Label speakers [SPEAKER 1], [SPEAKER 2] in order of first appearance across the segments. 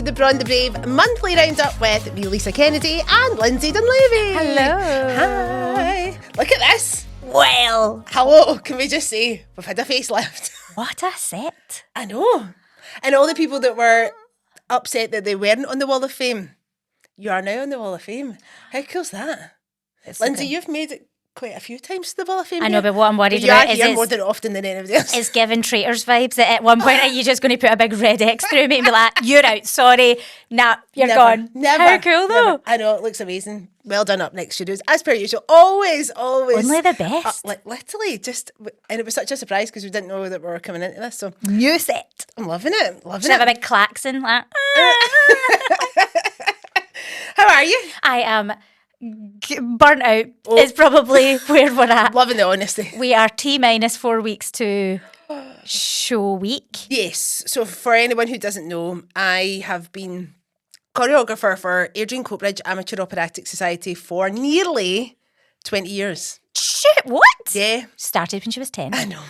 [SPEAKER 1] to the Braw and The Brave monthly roundup with me, Lisa Kennedy, and Linzi Dunlevy.
[SPEAKER 2] Hello.
[SPEAKER 1] Hi. Look at this.
[SPEAKER 2] Well.
[SPEAKER 1] Hello. Can we just say we've had a facelift?
[SPEAKER 2] What a set.
[SPEAKER 1] I know. And all the people that were upset that they weren't on the Wall of Fame, you are now on the Wall of Fame. How cool's that? Linzi, you've made it quite a few times to the Wall of Fame.
[SPEAKER 2] I know, but what I'm worried
[SPEAKER 1] you
[SPEAKER 2] about
[SPEAKER 1] are
[SPEAKER 2] is
[SPEAKER 1] here more than often than anybody else.
[SPEAKER 2] it's giving traitors vibes. At one point, are you just going to put a big red X through me and be like, you're out, sorry, nah, you're gone.
[SPEAKER 1] Never.
[SPEAKER 2] How cool though.
[SPEAKER 1] Never. I know, it looks amazing. Well done, Up Next Studios. As per usual, always.
[SPEAKER 2] Only the best.
[SPEAKER 1] Literally, and it was such a surprise because we didn't know that we were coming into this. So
[SPEAKER 2] New set.
[SPEAKER 1] I'm loving it.
[SPEAKER 2] Should have a big klaxon. Like,
[SPEAKER 1] How are you?
[SPEAKER 2] I am burnt out. Is probably where we're at.
[SPEAKER 1] Loving the honesty.
[SPEAKER 2] We are T- 4 weeks to show week.
[SPEAKER 1] Yes. So for anyone who doesn't know, I have been choreographer for Airdrie and Coatbridge Amateur Operatic Society for nearly 20 years.
[SPEAKER 2] Shit, what?
[SPEAKER 1] Yeah.
[SPEAKER 2] Started when she was 10.
[SPEAKER 1] I know.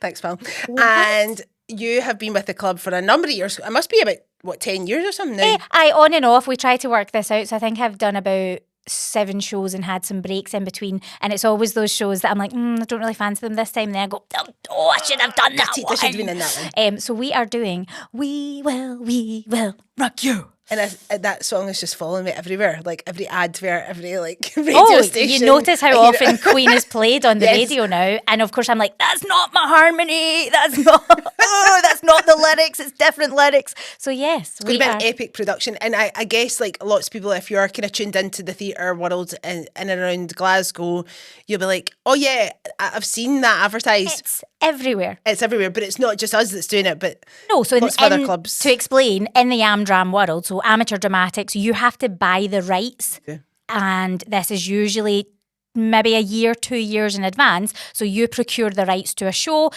[SPEAKER 1] Thanks, pal.
[SPEAKER 2] What?
[SPEAKER 1] And you have been with the club for a number of years. It must be about, 10 years or something now?
[SPEAKER 2] I on and off. We try to work this out. So I think I've done about 7 shows and had some breaks in between. And it's always those shows that I'm like, I don't really fancy them this time. And then I go, oh, I should have done that one.
[SPEAKER 1] I should have been in that one.
[SPEAKER 2] So we are doing We Will Rock You.
[SPEAKER 1] And that song is just following me everywhere, like every advert, every radio station.
[SPEAKER 2] You notice how often Queen is played on the
[SPEAKER 1] Yes.
[SPEAKER 2] radio now, and of course I'm like, that's not my harmony. That's not. That's not the lyrics. It's different lyrics. So yes,
[SPEAKER 1] It's going to be an epic production, and I guess like lots of people, if you're kind of tuned into the theatre world in and around Glasgow, you'll be like, oh yeah, I've seen that advertised.
[SPEAKER 2] It's everywhere.
[SPEAKER 1] It's everywhere, but it's not just us that's doing it, but
[SPEAKER 2] No, so
[SPEAKER 1] lots of other clubs.
[SPEAKER 2] To explain, in the Amdram world, so amateur dramatics, you have to buy the rights, and this is usually maybe a year, 2 years in advance. So you procure the rights to a show.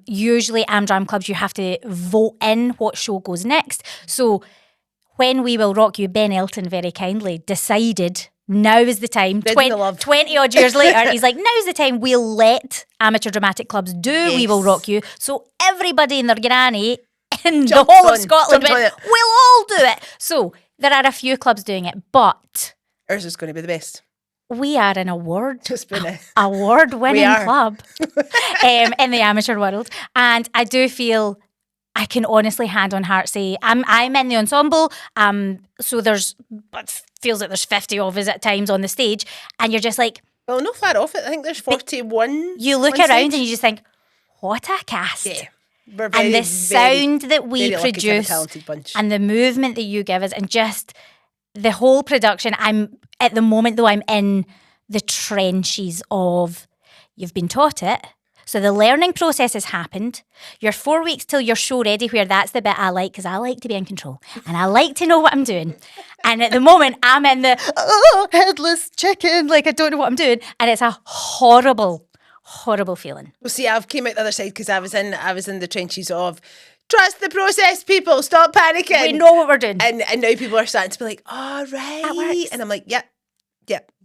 [SPEAKER 2] Usually Amdram clubs, you have to vote in what show goes next. So when We Will Rock You, Ben Elton very kindly decided now is the time. 20 odd years later, he's like, now's the time we'll let amateur dramatic clubs do We Will Rock You. So everybody and their granny in the whole of Scotland went, we'll all do it. So there are a few clubs doing it, but
[SPEAKER 1] ours is going to be the best.
[SPEAKER 2] we are an award-winning
[SPEAKER 1] We
[SPEAKER 2] club in the amateur world. And I do feel I can honestly hand on heart say I'm in the ensemble. So it feels like there's 50 of us at times on the stage, and you're just like,
[SPEAKER 1] well, not far off it. I think there's 41.
[SPEAKER 2] You look around and you just think, what a cast.
[SPEAKER 1] Yeah.
[SPEAKER 2] And the sound that we produce
[SPEAKER 1] and
[SPEAKER 2] the movement that you give us and just the whole production. I'm at the moment though, I'm in the trenches of you've been taught it. So the learning process has happened. You're 4 weeks till you're show ready, where that's the bit I like, because I like to be in control and I like to know what I'm doing. And at the moment I'm in the headless chicken, like I don't know what I'm doing. And it's a horrible feeling.
[SPEAKER 1] Well, see, I've came out the other side because I was in the trenches of trust the process, people, stop panicking.
[SPEAKER 2] We know what we're doing.
[SPEAKER 1] And now people are starting to be like, oh, right.
[SPEAKER 2] That works.
[SPEAKER 1] And I'm like, yep.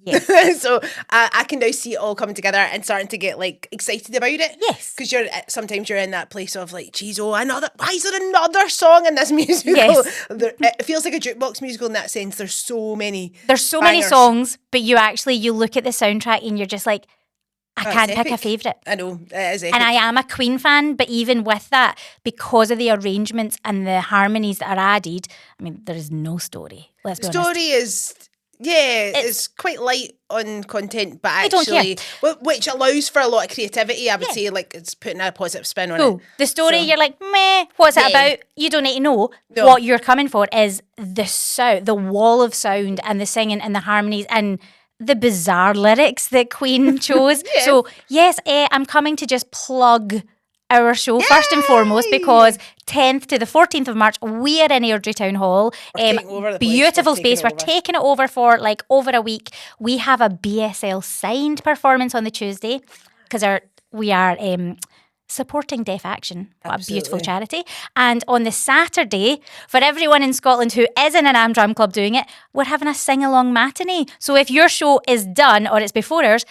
[SPEAKER 2] Yeah.
[SPEAKER 1] So I can now see it all coming together and starting to get like excited about it.
[SPEAKER 2] Yes.
[SPEAKER 1] Because sometimes you're in that place of like, geez, why is there another song in this musical?
[SPEAKER 2] Yes.
[SPEAKER 1] It feels like a jukebox musical in that sense. There's so many
[SPEAKER 2] many songs, but you look at the soundtrack and you're just like, I can't pick a favourite.
[SPEAKER 1] I know, it is epic.
[SPEAKER 2] And I am a Queen fan, but even with that, because of the arrangements and the harmonies that are added, I mean, there is no story. Let's be honest.
[SPEAKER 1] Story is, it's quite light on content, but actually, which allows for a lot of creativity, I would say, like it's putting a positive spin on it.
[SPEAKER 2] The story, you're like, meh, what's it about? You don't need to know. No. What you're coming for is the sound, the wall of sound and the singing and the harmonies and the bizarre lyrics that Queen chose. So yes, I'm coming to just plug our show first and foremost because 10th to the 14th of March we are in Airdrie Town Hall. Beautiful space. We're taking it over for like over a week. We have a BSL signed performance on the Tuesday because we are supporting Deaf Action. What a beautiful charity. And on the Saturday, for everyone in Scotland who is in an Amdram club doing it, we're having a sing-along matinee. So if your show is done or it's before ours,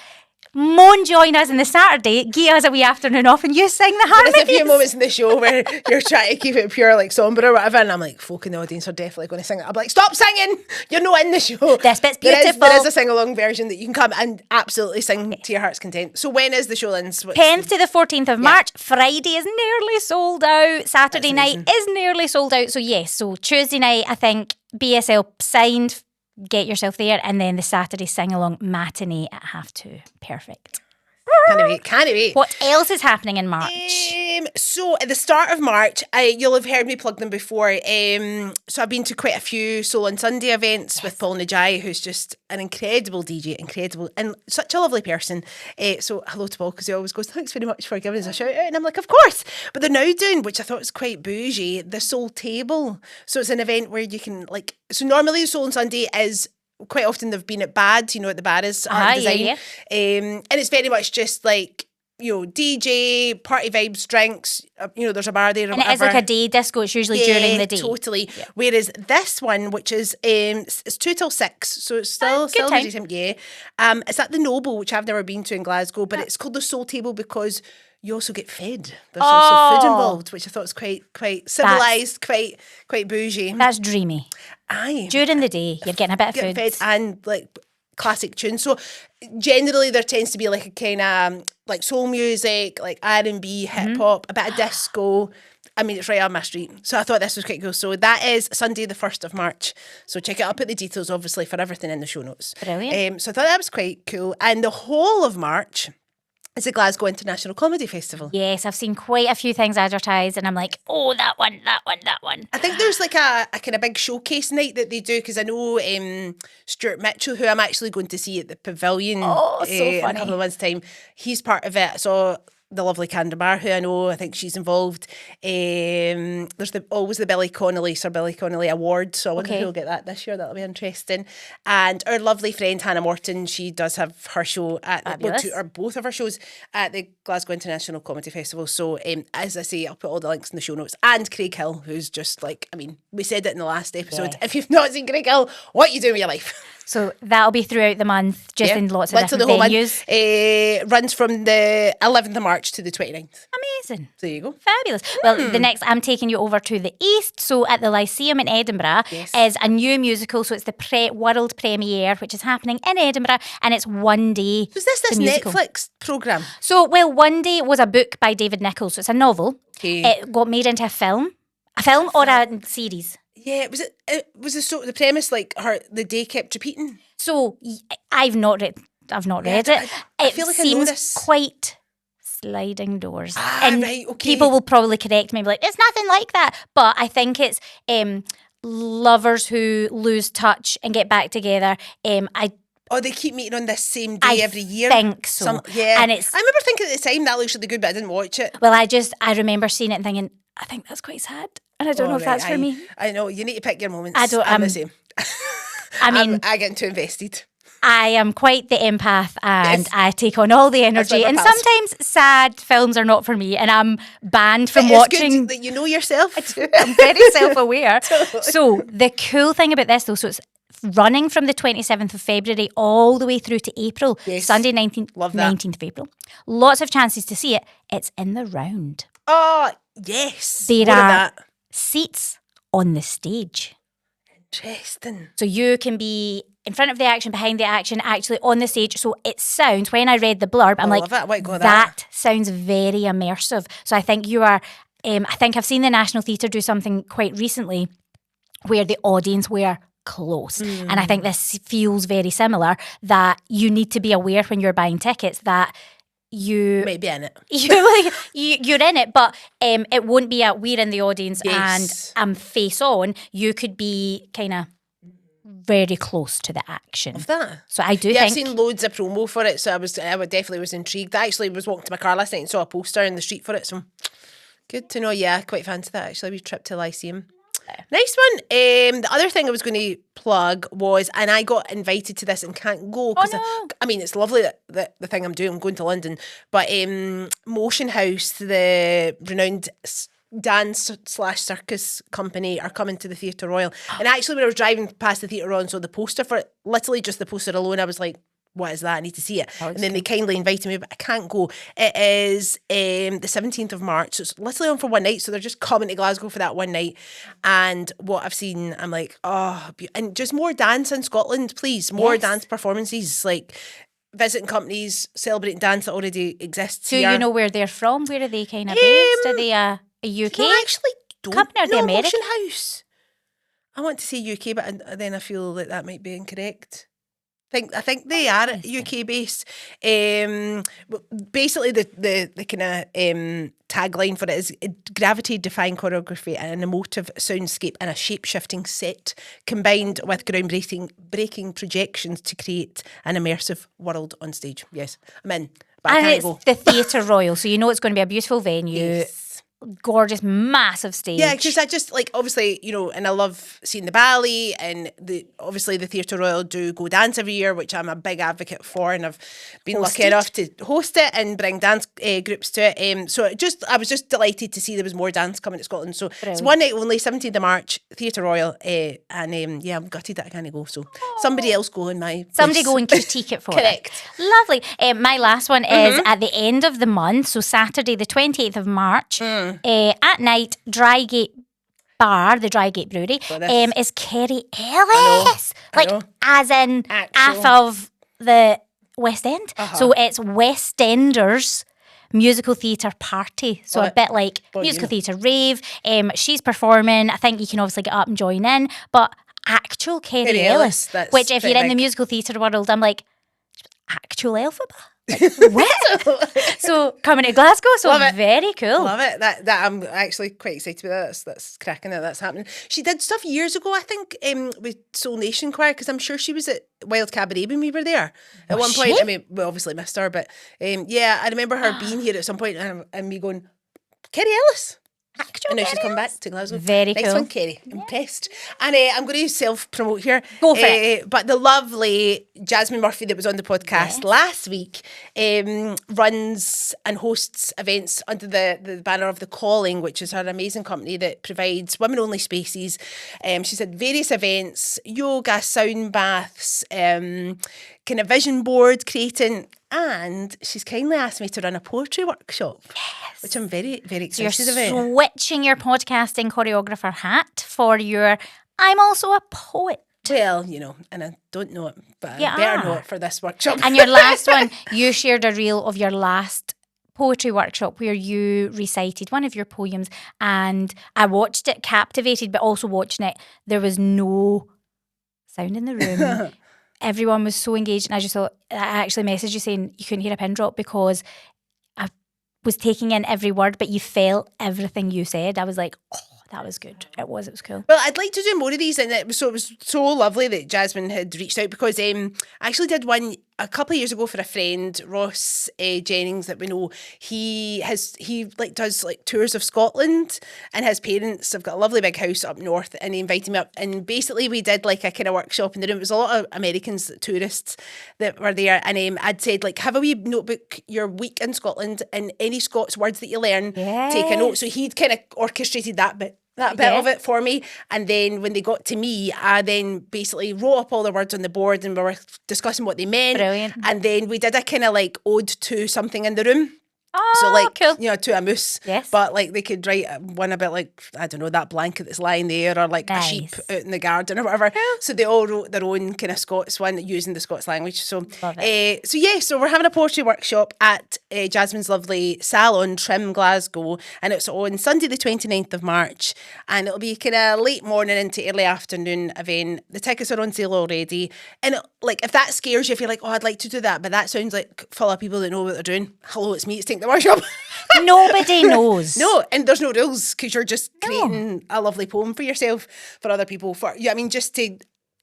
[SPEAKER 2] Moan join us on the Saturday, give us a wee afternoon off, and you sing the harmonies.
[SPEAKER 1] There's a few moments in the show where you're trying to keep it pure, like sombre or whatever, and I'm like, folk in the audience are definitely going to sing it. I'm like, stop singing! You're not in the show.
[SPEAKER 2] This bit's beautiful.
[SPEAKER 1] There is a sing-along version that you can come and absolutely sing to your heart's content. So when is the show, Linz?
[SPEAKER 2] 10th to the 14th of March. Friday is nearly sold out. Saturday night is nearly sold out. So yes, so Tuesday night, I think, BSL signed, get yourself there, and then the Saturday sing-along matinee at 2:30. Perfect.
[SPEAKER 1] Can't wait.
[SPEAKER 2] What else is happening in March?
[SPEAKER 1] So at the start of March, you'll have heard me plug them before. So I've been to quite a few Soul on Sunday events with Paul Najai, who's just an incredible DJ, incredible, and such a lovely person. So hello to Paul, because he always goes, thanks very much for giving us a shout out. And I'm like, of course. But they're now doing, which I thought was quite bougie, the Soul Table. So it's an event where you can so normally the Soul on Sunday is, quite often they've been at BAD, at the BAD is art and design. And it's very much just like, DJ, party vibes, drinks, there's a bar there or
[SPEAKER 2] and
[SPEAKER 1] whatever.
[SPEAKER 2] It is like a day disco, it's usually during the day.
[SPEAKER 1] Totally. Yeah. Whereas this one, which is, it's 2 till 6, so it's still
[SPEAKER 2] time.
[SPEAKER 1] Yeah. It's at the Noble, which I've never been to in Glasgow, but it's called the Soul Table because you also get fed. There's also food involved, which I thought was quite civilised, quite bougie.
[SPEAKER 2] That's dreamy.
[SPEAKER 1] Aye.
[SPEAKER 2] During the day, you're getting a bit of food.
[SPEAKER 1] Fed and like classic tunes. So generally there tends to be like a kind of like soul music, like R&B, hip hop, a bit of disco. I mean, it's right on my street. So I thought this was quite cool. So that is Sunday the 1st of March. So check it out. I'll put the details, obviously, for everything in the show notes.
[SPEAKER 2] Brilliant.
[SPEAKER 1] So I thought that was quite cool. And the whole of March is the Glasgow International Comedy Festival.
[SPEAKER 2] Yes, I've seen quite a few things advertised and I'm like, oh, that one.
[SPEAKER 1] I think there's like a kind of big showcase night that they do, because I know Stuart Mitchell, who I'm actually going to see at the Pavilion in a couple of months' time, he's part of it. So the lovely Candor Bar, who I know, I think she's involved. There's always the Sir Billy Connolly Award, so I wonder who will get that this year. That'll be interesting. And our lovely friend Hannah Morton, she does have her show at both of her shows at the Glasgow International Comedy Festival. So as I say, I'll put all the links in the show notes. And Craig Hill, who's just like, I mean, we said it in the last episode. Yeah. If you've not seen Craig Hill, what are you doing with your life?
[SPEAKER 2] So that'll be throughout the month, just in lots of different venues.
[SPEAKER 1] Runs from the 11th of March to the 29th.
[SPEAKER 2] Amazing.
[SPEAKER 1] There you go.
[SPEAKER 2] Fabulous. Well, the next, I'm taking you over to the East. So at the Lyceum in Edinburgh is a new musical. So it's the world premiere, which is happening in Edinburgh, and it's one day.
[SPEAKER 1] So is this Netflix programme?
[SPEAKER 2] So, One Day was a book by David Nichols. So it's a novel. Okay. It got made into a film. Or a series.
[SPEAKER 1] Yeah, was the premise like the day kept repeating?
[SPEAKER 2] So I've not read it. I feel like seems quite sliding doors. And right, okay. People will probably correct me and be like, it's nothing like that. But I think it's lovers who lose touch and get back together.
[SPEAKER 1] They keep meeting on this same day every year?
[SPEAKER 2] I think so.
[SPEAKER 1] And I remember thinking at the time that looks really good, but I didn't watch it.
[SPEAKER 2] Well, I remember seeing it and thinking, I think that's quite sad. And I don't know if that's for me.
[SPEAKER 1] I know, you need to pick your moments. I'm the same. I get too invested.
[SPEAKER 2] I am quite the empath, and I take on all the energy. And sometimes sad films are not for me, and I'm banned from watching.
[SPEAKER 1] Good that you know yourself.
[SPEAKER 2] I'm very self-aware. Totally. So the cool thing about this, though, so it's running from the 27th of February all the way through to April. Yes. Sunday, 19th of April. Lots of chances to see it. It's in the round.
[SPEAKER 1] Oh, yes.
[SPEAKER 2] There are seats on the stage.
[SPEAKER 1] Interesting.
[SPEAKER 2] So you can be in front of the action, behind the action, actually on the stage. So it sounds, when I read the blurb, I'm like, that sounds very immersive. So I think you are, I think I've seen the National Theatre do something quite recently where the audience were close. And I think this feels very similar, that you need to be aware when you're buying tickets that you
[SPEAKER 1] might be in it.
[SPEAKER 2] You're in it, but it won't be we're in the audience and I'm face on. You could be kind of very close to the action
[SPEAKER 1] of that.
[SPEAKER 2] So I do think
[SPEAKER 1] I've seen loads of promo for it, so I definitely was intrigued. I actually was walking to my car last night and saw a poster in the street for it, so good to know. Yeah, quite fancy that actually. We trip to Lyceum. Nice one. The other thing I was going to plug was, and I got invited to this and can't go because I mean, it's lovely that the thing I'm doing, I'm going to London, but Motionhouse, the renowned dance/circus company, are coming to the Theatre Royal. And actually, when I was driving past the Theatre Royal and saw the poster for it, literally just the poster alone, I was like, what is that? I need to see it. And then they kindly invited me, but I can't go. It is the 17th of March. So it's literally on for one night. So they're just coming to Glasgow for that one night. And what I've seen, I'm like, and just more dance in Scotland, please. More dance performances, like visiting companies, celebrating dance that already exists here.
[SPEAKER 2] Do you know where they're from? Where are they kind of based? Are they a UK
[SPEAKER 1] I actually don't
[SPEAKER 2] company? Or are they American?
[SPEAKER 1] Motionhouse. I want to say UK, but then I feel like that might be incorrect. I think they are UK based. Basically, the kind of tagline for it is gravity-defying choreography and an emotive soundscape and a shape-shifting set combined with groundbreaking projections to create an immersive world on stage. Yes, I'm in. But I can't go.
[SPEAKER 2] And it's the Theatre Royal, so you know it's going to be a beautiful venue.
[SPEAKER 1] Yes.
[SPEAKER 2] Gorgeous, massive stage.
[SPEAKER 1] Yeah, because I just obviously, and I love seeing the ballet, and obviously the Theatre Royal do Go Dance every year, which I'm a big advocate for, and I've been lucky enough to host it and bring dance groups to it. So I was just delighted to see there was more dance coming to Scotland. So it's one night only, 17th of March, Theatre Royal, and I'm gutted that I can't go. So somebody else go in my place.
[SPEAKER 2] Somebody go and critique it for
[SPEAKER 1] Correct.
[SPEAKER 2] It. Lovely. My last one is at the end of the month, so Saturday the 28th of March. At night, Drygate Bar, the Drygate Brewery, is Kerry Ellis.
[SPEAKER 1] I know.
[SPEAKER 2] As in half of the West End. So it's Westenders musical theatre party. So a bit like musical theatre rave. She's performing. I think you can obviously get up and join in. But actual Kerry Ellis, which if you're in the musical theatre world, I'm like, actual Elphaba? What? So coming to Glasgow, so very cool.
[SPEAKER 1] Love it. That I'm actually quite excited about that. That's cracking that's happening. She did stuff years ago, I think, with Soul Nation Choir, because I'm sure she was at Wild Cabaret when we were there at one point. I mean, we obviously missed her, but I remember her being here at some point and me going, Kerry Ellis.
[SPEAKER 2] Actual
[SPEAKER 1] and now
[SPEAKER 2] Kerry
[SPEAKER 1] she's come
[SPEAKER 2] Ellis.
[SPEAKER 1] back to Glasgow.
[SPEAKER 2] Very
[SPEAKER 1] Next
[SPEAKER 2] cool.
[SPEAKER 1] one, Kerry. Impressed. And I'm going to self-promote here.
[SPEAKER 2] Go for it.
[SPEAKER 1] But the lovely Jasmine Murphy that was on the podcast last week runs and hosts events under the banner of The Calling, which is her amazing company that provides women-only spaces. She's had various events, yoga, sound baths, kind of vision board creating, and she's kindly asked me to run a poetry workshop, which I'm very, very excited about.
[SPEAKER 2] You're switching your podcasting choreographer hat for your I'm also a poet.
[SPEAKER 1] Well, and I don't know it, but I better know it for this workshop.
[SPEAKER 2] And your last one, you shared a reel of your last poetry workshop where you recited one of your poems, and I watched it, captivated, but also watching it, there was no sound in the room. Everyone was so engaged, and I just thought, I actually messaged you saying you couldn't hear a pin drop because I was taking in every word, but you felt everything you said. I was like, oh, that was good. It was cool.
[SPEAKER 1] Well, I'd like to do more of these, and it was so lovely that Jasmine had reached out, because I actually did one a couple of years ago for a friend, Ross Jennings, that we know. He does tours of Scotland, and his parents have got a lovely big house up north, and he invited me up, and basically we did a kind of workshop in the room. It was a lot of Americans, tourists that were there, and I'd said have a wee notebook your week in Scotland, and any Scots words that you learn, take a note. So he'd kind of orchestrated that bit of it for me, and then when they got to me, I then basically wrote up all the words on the board, and we were discussing what they meant.
[SPEAKER 2] Brilliant.
[SPEAKER 1] And then we did a kind of ode to something in the room.
[SPEAKER 2] Oh,
[SPEAKER 1] so
[SPEAKER 2] cool.
[SPEAKER 1] To a moose.
[SPEAKER 2] Yes.
[SPEAKER 1] But they could write one about I don't know, that blanket that's lying there, or
[SPEAKER 2] nice.
[SPEAKER 1] A sheep out in the garden or whatever. Cool. So they all wrote their own kind of Scots one using the Scots language. So
[SPEAKER 2] love it.
[SPEAKER 1] So we're having a poetry workshop at Jasmine's lovely salon, Trim, Glasgow, and it's on Sunday the 29th of March, and it'll be kind of late morning into early afternoon event. The tickets are on sale already, and if that scares you, if you're like, oh, I'd like to do that, but that sounds like full of people that know what they're doing. Hello, it's me, it's Take the Workshop.
[SPEAKER 2] Nobody knows.
[SPEAKER 1] No, and there's no rules, because you're just creating a lovely poem for yourself, for other people, just to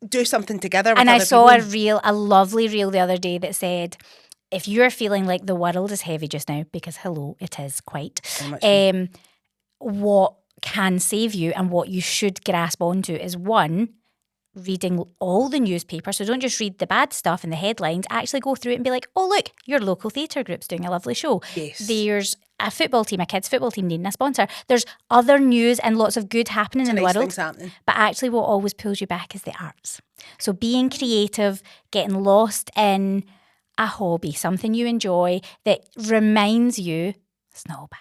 [SPEAKER 1] do something together with
[SPEAKER 2] and
[SPEAKER 1] other
[SPEAKER 2] I saw
[SPEAKER 1] people.
[SPEAKER 2] a lovely reel the other day that said, if you're feeling like the world is heavy just now, because hello, it is quite, what can save you and what you should grasp onto is, one, reading all the newspapers. So don't just read the bad stuff and the headlines. Actually go through it and be like, oh, look, your local theatre group's doing a lovely show.
[SPEAKER 1] Yes.
[SPEAKER 2] There's a football team, a kids' football team needing a sponsor. There's other news and lots of good happening in the world.
[SPEAKER 1] Things happening.
[SPEAKER 2] But actually what always pulls you back is the arts. So being creative, getting lost in a hobby, something you enjoy that reminds you it's not all bad.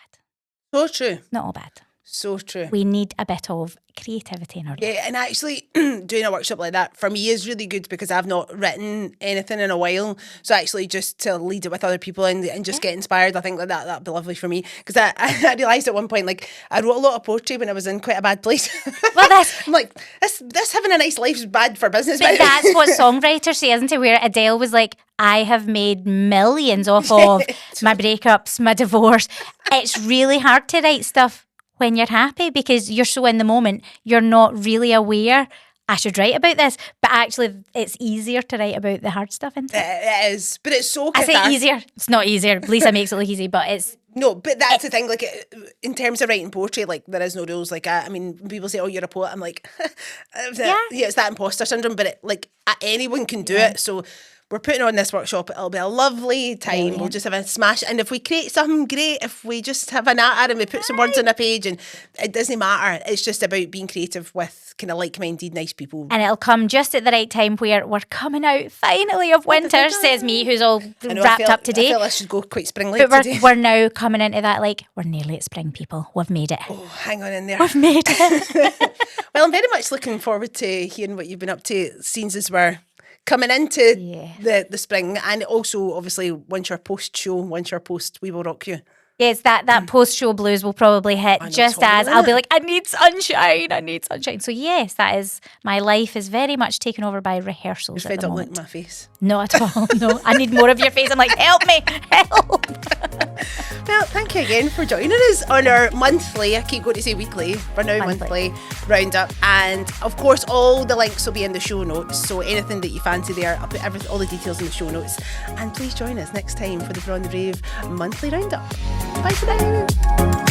[SPEAKER 1] So true.
[SPEAKER 2] Not all bad.
[SPEAKER 1] So true.
[SPEAKER 2] We need a bit of creativity in our life.
[SPEAKER 1] Yeah, and actually doing a workshop like that for me is really good because I've not written anything in a while. So actually just to lead it with other people and just get inspired, I think that'd be lovely for me. Because I realised at one point, like, I wrote a lot of poetry when I was in quite a bad place.
[SPEAKER 2] Well,
[SPEAKER 1] I'm like, this having a nice life is bad for business.
[SPEAKER 2] But that's what songwriters say, isn't it? Where Adele was like, I have made millions off of my breakups, my divorce. It's really hard to write stuff when you're happy because you're so in the moment, you're not really aware, I should write about this, but actually it's easier to write about the hard stuff, isn't it?
[SPEAKER 1] It is, but it's so
[SPEAKER 2] cathartic. I say easier, it's not easier, Lisa makes it look easy, but it's...
[SPEAKER 1] No, but that's the thing, like, in terms of writing poetry, like, there is no rules, like, I mean, when people say, oh, you're a poet, I'm like, yeah, it's that imposter syndrome, but anyone can do it, so... We're putting on this workshop. It'll be a lovely time. Brilliant. We'll just have a smash. And if we create something great, if we just have an natter and we put some words on a page, and it doesn't matter. It's just about being creative with kind of like-minded, nice people.
[SPEAKER 2] And it'll come just at the right time where we're coming out finally of winter, says me, who's all wrapped up today.
[SPEAKER 1] I feel I should go quite spring-like
[SPEAKER 2] but
[SPEAKER 1] today.
[SPEAKER 2] We're now coming into that, like, we're nearly at spring, people. We've made it.
[SPEAKER 1] Oh, hang on in there.
[SPEAKER 2] We've made it.
[SPEAKER 1] Well, I'm very much looking forward to hearing what you've been up to since as we're coming into the spring, and also obviously once your post We Will Rock You.
[SPEAKER 2] Yes, that post-show blues will probably hit just as I'll be like, I need sunshine. So yes, that is, my life is very much taken over by rehearsals.
[SPEAKER 1] You're fed up like my face.
[SPEAKER 2] Not at all, no. I need more of your face. I'm like, help me, help.
[SPEAKER 1] Well, thank you again for joining us on our monthly, I keep going to say weekly, but now monthly roundup. And of course, all the links will be in the show notes. So anything that you fancy there, I'll put all the details in the show notes. And please join us next time for the Braw and The Brave monthly roundup. Bye for now.